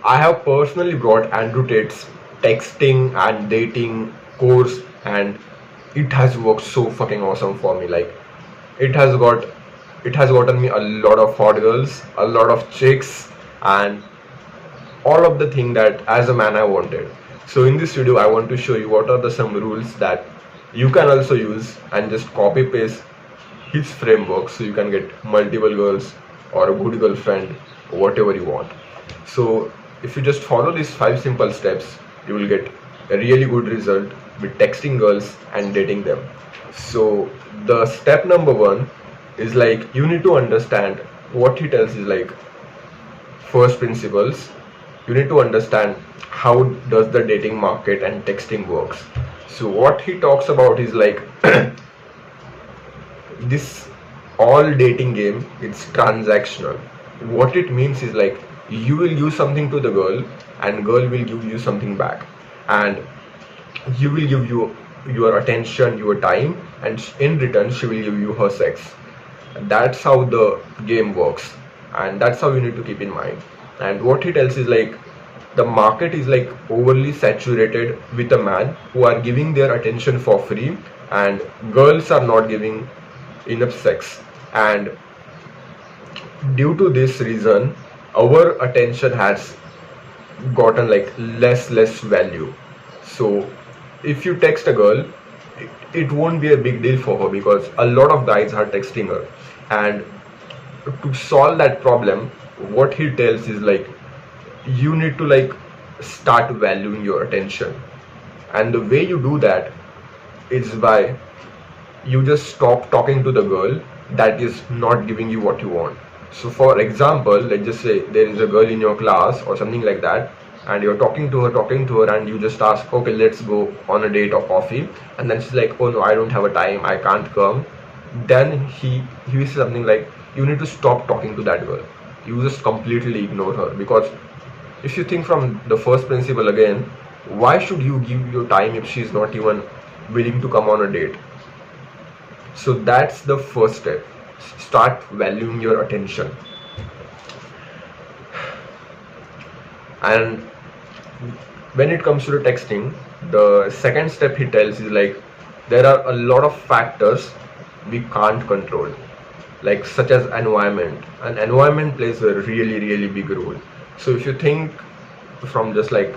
I have personally brought Andrew Tate's texting and dating course, and it has worked so fucking awesome for me. Like, it has got it has gotten me a lot of hot girls, a lot of chicks, and all of the thing that as a man I wanted. So in this video I want to show you what are the some rules that you can also use and just copy paste his framework so you can get multiple girls or a good girlfriend, whatever you want. So if you just follow these 5 simple steps, you will get a really good result with texting girls and dating them. So the step number 1 is like, you need to understand what he tells is like first principles. You need to understand how does the dating market and texting works. So what he talks about is like this all dating game, it's transactional. What it means is like, you will give something to the girl and girl will give you something back, and you will give you your attention, your time, and in return she will give you her sex. That's how the game works, and that's how you need to keep in mind. And what he tells is like, the market is like overly saturated with a man who are giving their attention for free, and girls are not giving enough sex. And due to this reason, our attention has gotten like less value. So if you text a girl, it won't be a big deal for her because a lot of guys are texting her. And to solve that problem, what he tells is like, you need to like start valuing your attention. And the way you do that is by, you just stop talking to the girl that is not giving you what you want. So for example, let's just say there is a girl in your class or something like that, and you're talking to her, and you just ask, okay, let's go on a date or coffee, and then she's like, oh no, I don't have a time, I can't come. Then he will say something like, you need to stop talking to that girl. You just completely ignore her, because if you think from the first principle again, why should you give your time if she's not even willing to come on a date? So that's the first step. Start valuing your attention. And when it comes to the texting, the second step he tells is like, there are a lot of factors we can't control, like such as environment, and environment plays a really big role. So if you think from just like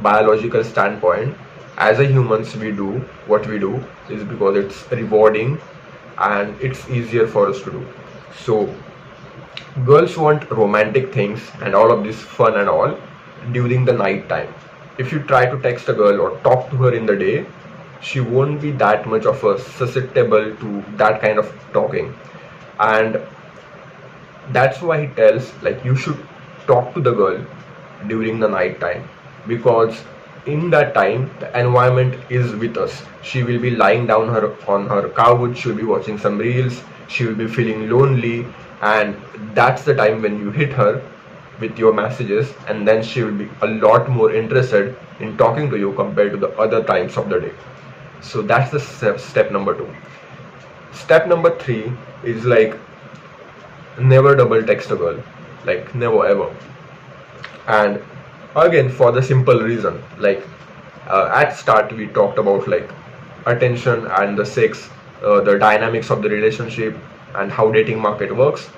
biological standpoint, as a humans, we do what we do is because it's rewarding and it's easier for us to do. So girls want romantic things and all of this fun and all during the night time. If you try to text a girl or talk to her in the day, she won't be that much of a susceptible to that kind of talking. And that's why he tells like, you should talk to the girl during the night time, because in that time the environment is with us. She will be lying down on her couch, she'll be watching some reels, she will be feeling lonely, and that's the time when you hit her with your messages, and then she will be a lot more interested in talking to you compared to the other times of the day. So that's the step number 2. Step number 3 is like, never double text a girl, like never ever. And again, for the simple reason, like at start we talked about like attention and the sex, the dynamics of the relationship and how dating market works.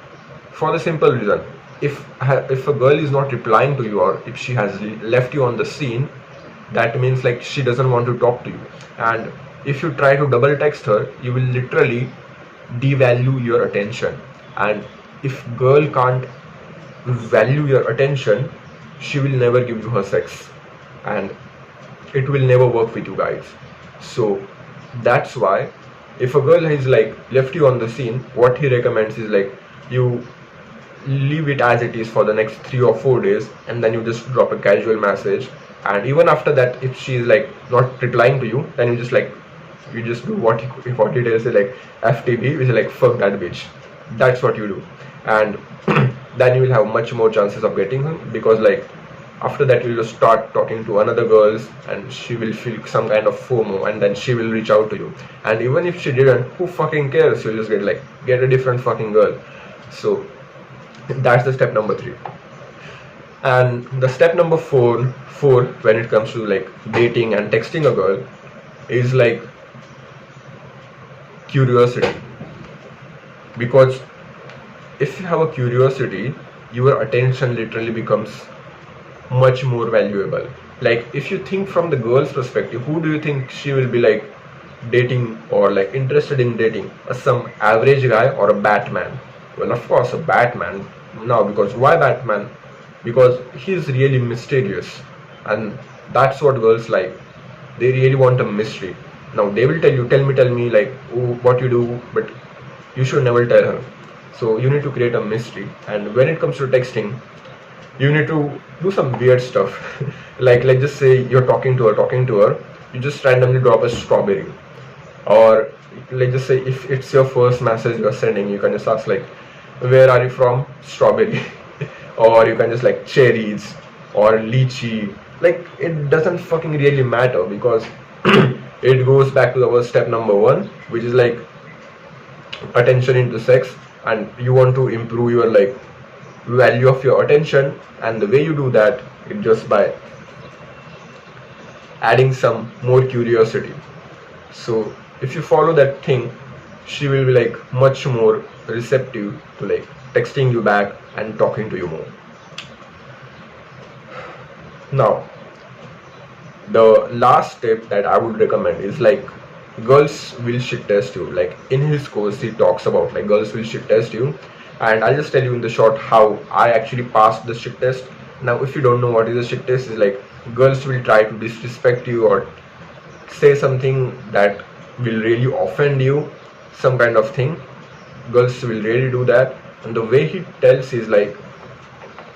For the simple reason, if a girl is not replying to you, or if she has left you on the scene, that means like she doesn't want to talk to you. And if you try to double text her, you will literally devalue your attention. And if girl can't value your attention, she will never give you her sex, and it will never work with you guys. So that's why if a girl has like left you on the scene, what he recommends is like, you leave it as it is for the next 3 or 4 days, and then you just drop a casual message. And even after that, if she is like not replying to you, then you just do what he tells you, like FTB, which is like fuck that bitch. That's what you do. And then you will have much more chances of getting him, because like after that you will start talking to another girls, and she will feel some kind of FOMO, and then she will reach out to you. And even if she didn't, who fucking cares? You'll just get a different fucking girl. So that's the step number 3. And the step number four when it comes to like dating and texting a girl is like curiosity. Because if you have a curiosity, your attention literally becomes much more valuable. Like if you think from the girl's perspective, who do you think she will be like dating or like interested in dating? Some average guy or a Batman? Well, of course, a Batman. Now, because why Batman? Because he's really mysterious, and that's what girls like. They really want a mystery. Now they will tell me like, oh, what you do, but you should never tell her. So you need to create a mystery. And when it comes to texting, you need to do some weird stuff. Like let's just say you're talking to her, you just randomly drop a strawberry. Or let's just say if it's your first message you're sending, you can just ask like, where are you from? Strawberry. Or you can just like cherries or lychee. Like it doesn't fucking really matter, because it goes back to our step number one, which is like attention into sex. And you want to improve your like value of your attention, and the way you do that is just by adding some more curiosity. So if you follow that thing, she will be like much more receptive to like texting you back and talking to you more. Now the last step that I would recommend is like girls will shit test you. Like in his course he talks about like girls will shit test you, and I'll just tell you in the short how I actually passed the shit test. Now if you don't know what is a shit test, is like girls will try to disrespect you or say something that will really offend you, some kind of thing. Girls will really do that, and the way he tells is like,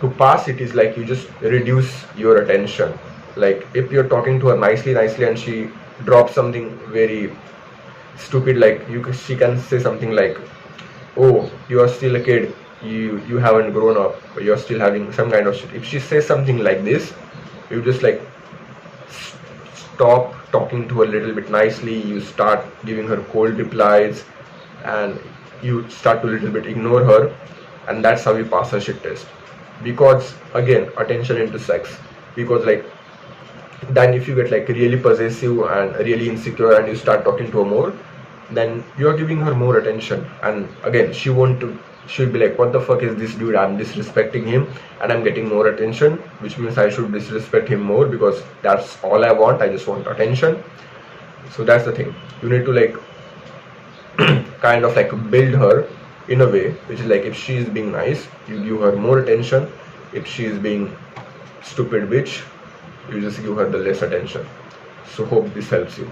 to pass it is like you just reduce your attention. Like if you're talking to her nicely and she drops something very stupid, like she can say something like, oh, you are still a kid, you haven't grown up, or you're still having some kind of shit. If she says something like this, you just like stop talking to her a little bit nicely, you start giving her cold replies, and you start to little bit ignore her, and that's how you pass a shit test. Because again, attention into sex. Because like then if you get like really possessive and really insecure and you start talking to her more, then you're giving her more attention, and again she'll be like, what the fuck is this dude, I'm disrespecting him and I'm getting more attention, which means I should disrespect him more, because that's all I want, I just want attention. So that's the thing, you need to like kind of like build her in a way which is like, if she is being nice, you give her more attention. If she is being stupid bitch, you just give her the less attention. So hope this helps you.